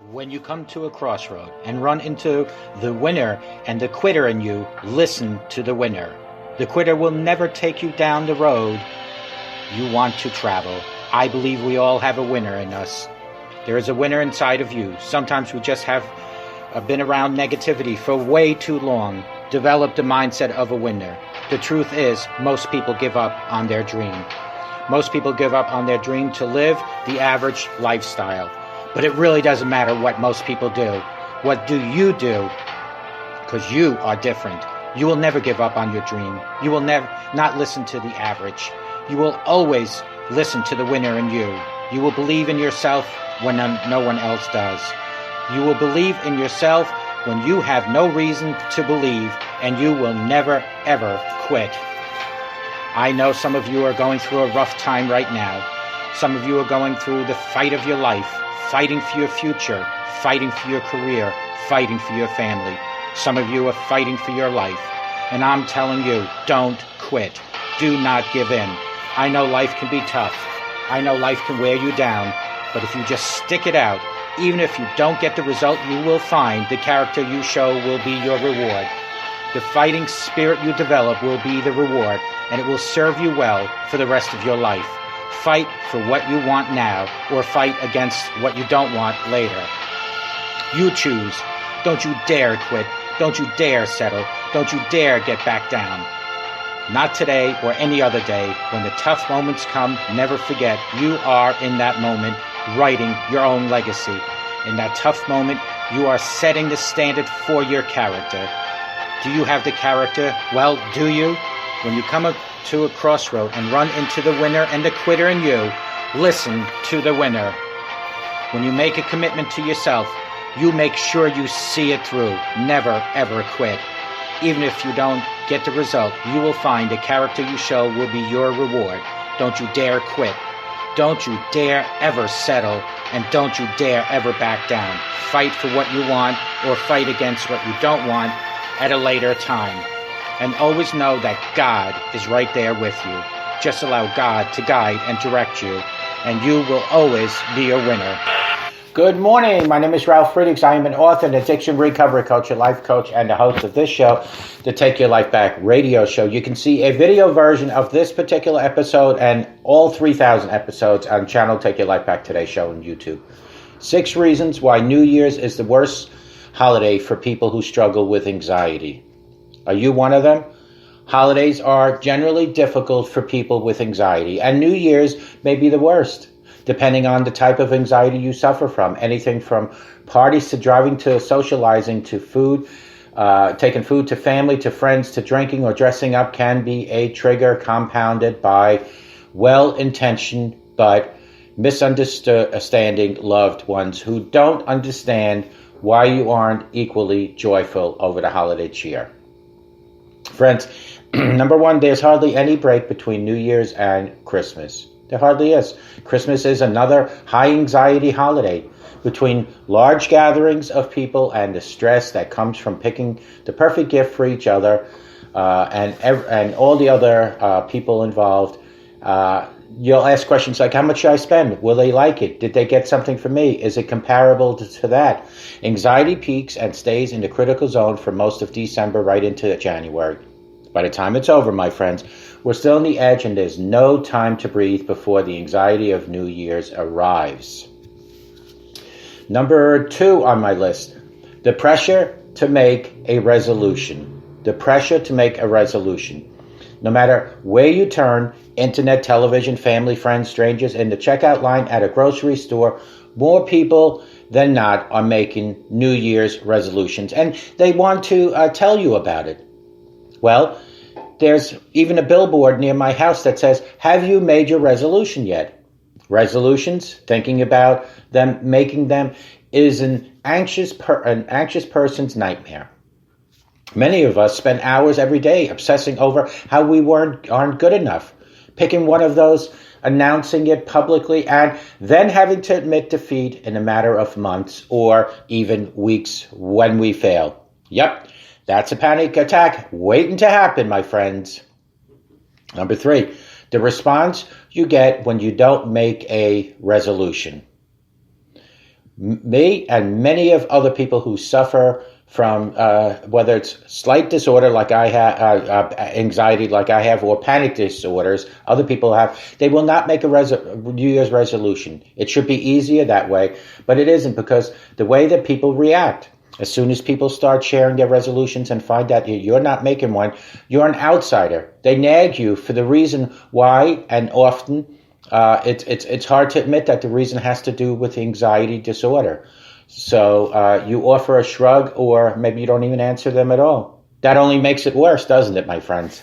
When you come to a crossroad and run into the winner and the quitter in you, listen to the winner. The quitter will never take you down the road you want to travel. I believe we all have a winner in us. There is a winner inside of you. Sometimes we just have been around negativity for way too long, developed the mindset of a winner. The truth is, most people give up on their dream. Most people give up on their dream to live the average lifestyle. But it really doesn't matter what most people do. What do you do? Because you are different. You will never give up on your dream. You will never not listen to the average. You will always listen to the winner in you. You will believe in yourself when no one else does. You will believe in yourself when you have no reason to believe, and you will never, ever quit. I know some of you are going through a rough time right now. Some of you are going through the fight of your life, fighting for your future, fighting for your career, fighting for your family. Some of you are fighting for your life. And I'm telling you, don't quit. Do not give in. I know life can be tough. I know life can wear you down. But if you just stick it out, even if you don't get the result you will find, the character you show will be your reward. The fighting spirit you develop will be the reward, and it will serve you well for the rest of your life. Fight for what you want now, or fight against what you don't want later. You choose. Don't you dare quit. Don't you dare settle. Don't you dare get back down. Not today or any other day. When the tough moments come, never forget you are in that moment writing your own legacy. In that tough moment, you are setting the standard for your character. Do you have the character? Well, do you? When you come to a crossroad and run into the winner and the quitter in you, listen to the winner. When you make a commitment to yourself, you make sure you see it through. Never, ever quit. Even if you don't get the result, you will find the character you show will be your reward. Don't you dare quit. Don't you dare ever settle, and don't you dare ever back down. Fight for what you want or fight against what you don't want at a later time. And always know that God is right there with you. Just allow God to guide and direct you, and you will always be a winner. Good morning. My name is Ralf Friedrichs. I am an author, an addiction recovery coach, a life coach, and the host of this show, the Take Your Life Back radio show. You can see a video version of this particular episode and all 3,000 episodes on channel Take Your Life Back Today show on YouTube. 6 reasons why New Year's is the worst holiday for people who struggle with anxiety. Are you one of them? Holidays are generally difficult for people with anxiety, and New Year's may be the worst, depending on the type of anxiety you suffer from. Anything from parties to driving to socializing to food, taking food to family, to friends, to drinking or dressing up can be a trigger compounded by well-intentioned but misunderstanding loved ones who don't understand why you aren't equally joyful over the holiday cheer. Friends, number one, there's hardly any break between New Year's and Christmas. There hardly is. Christmas is another high-anxiety holiday. Between large gatherings of people and the stress that comes from picking the perfect gift for each other and all the other people involved, you'll ask questions like, how much should I spend? Will they like it? Did they get something for me? Is it comparable to that? Anxiety peaks and stays in the critical zone for most of December right into January. By the time it's over, my friends, we're still on the edge and there's no time to breathe before the anxiety of New Year's arrives. Number 2 on my list, the pressure to make a resolution. The pressure to make a resolution. No matter where you turn, internet, television, family, friends, strangers, in the checkout line at a grocery store, more people than not are making New Year's resolutions. And they want to tell you about it. Well, there's even a billboard near my house that says, have you made your resolution yet? Resolutions, thinking about them, making them, is an anxious person's nightmare. Many of us spend hours every day obsessing over how we aren't good enough, picking one of those, announcing it publicly, and then having to admit defeat in a matter of months or even weeks when we fail. Yep. That's a panic attack waiting to happen, my friends. Number 3, the response you get when you don't make a resolution. Me and many of other people who suffer from whether it's slight disorder like I have, anxiety like I have, or panic disorders other people have, they will not make a New Year's resolution. It should be easier that way, but it isn't, because the way that people react, as soon as people start sharing their resolutions and find out you're not making one, you're an outsider. They nag you for the reason why, and often it's hard to admit that the reason has to do with anxiety disorder. So you offer a shrug, or maybe you don't even answer them at all. That only makes it worse, doesn't it, my friends?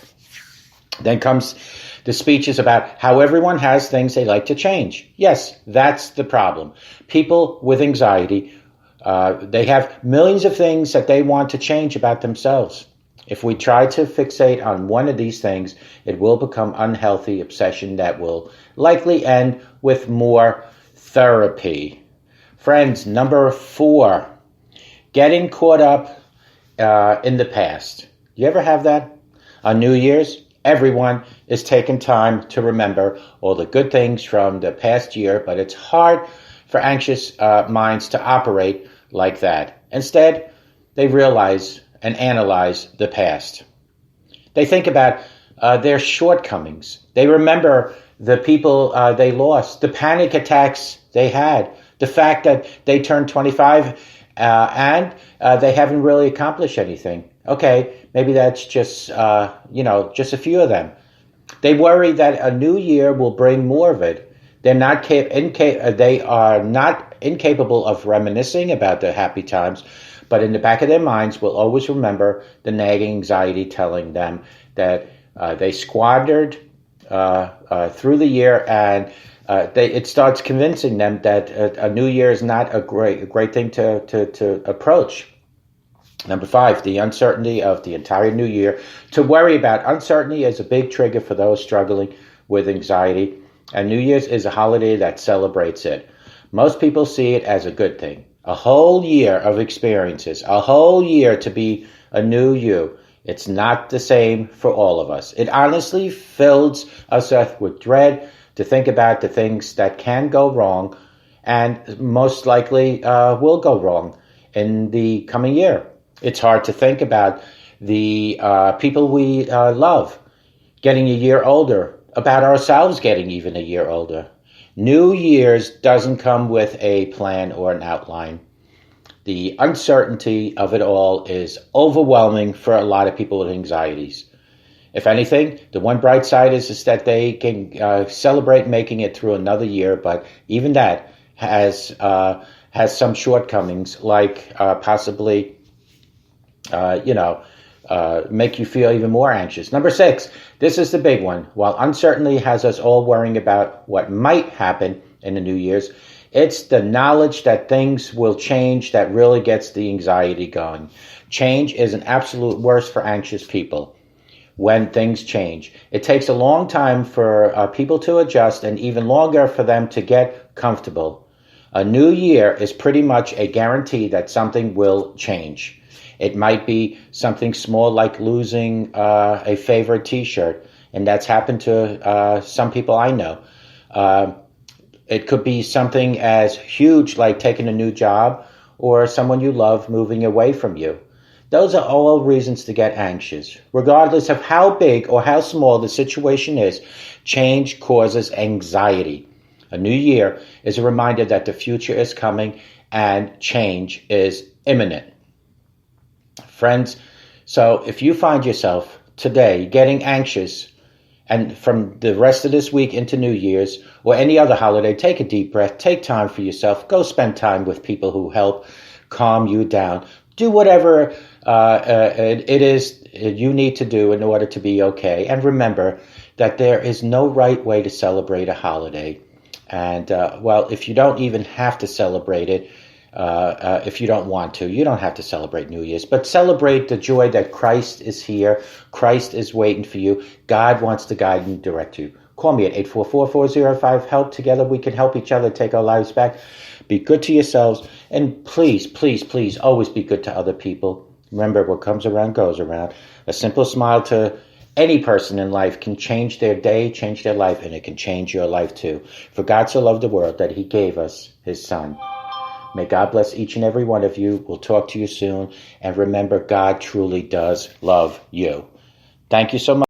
Then comes the speeches about how everyone has things they like to change. Yes, that's the problem. People with anxiety, they have millions of things that they want to change about themselves. If we try to fixate on one of these things, it will become unhealthy obsession that will likely end with more therapy. Friends, number 4, getting caught up in the past. You ever have that? On New Year's, everyone is taking time to remember all the good things from the past year, but it's hard for anxious minds to operate like that. Instead, they realize and analyze the past. They think about their shortcomings. They remember the people they lost, the panic attacks they had, the fact that they turned 25 and they haven't really accomplished anything. Okay, maybe that's just just a few of them. They worry that a new year will bring more of it. They are not incapable of reminiscing about the happy times, but in the back of their minds will always remember the nagging anxiety telling them that they squandered through the year, and it starts convincing them that a new year is not a great thing to approach. Number 5, the uncertainty of the entire new year. To worry about uncertainty is a big trigger for those struggling with anxiety, and New Year's is a holiday that celebrates it. Most people see it as a good thing. A whole year of experiences, a whole year to be a new you. It's not the same for all of us. It honestly fills us up with dread to think about the things that can go wrong and most likely will go wrong in the coming year. It's hard to think about the people we love getting a year older, about ourselves getting even a year older. New Year's doesn't come with a plan or an outline. The uncertainty of it all is overwhelming for a lot of people with anxieties. If anything, the one bright side is that they can celebrate making it through another year, but even that has some shortcomings, like possibly make you feel even more anxious. Number 6, this is the big one. While uncertainty has us all worrying about what might happen in the New Year's, it's the knowledge that things will change that really gets the anxiety going. Change is an absolute worst for anxious people. When things change, it takes a long time for people to adjust, and even longer for them to get comfortable. A new year is pretty much a guarantee that something will change. It might be something small like losing a favorite t-shirt, and that's happened to some people I know. It could be something as huge like taking a new job, or someone you love moving away from you. Those are all reasons to get anxious. Regardless of how big or how small the situation is, change causes anxiety. A new year is a reminder that the future is coming and change is imminent. Friends, so if you find yourself today getting anxious, and from the rest of this week into New Year's or any other holiday, take a deep breath, take time for yourself, go spend time with people who help calm you down. Do whatever it is you need to do in order to be okay. And remember that there is no right way to celebrate a holiday. And, if you don't even have to celebrate it, if you don't want to, you don't have to celebrate New Year's. But celebrate the joy that Christ is here. Christ is waiting for you. God wants to guide and direct you. Call me at 844-405-HELP. Together we can help each other take our lives back. Be good to yourselves, and please, please, please always be good to other people. Remember, what comes around goes around. A simple smile to any person in life can change their day, change their life, and it can change your life too. For God so loved the world that he gave us his son. May God bless each and every one of you. We'll talk to you soon. And remember, God truly does love you. Thank you so much.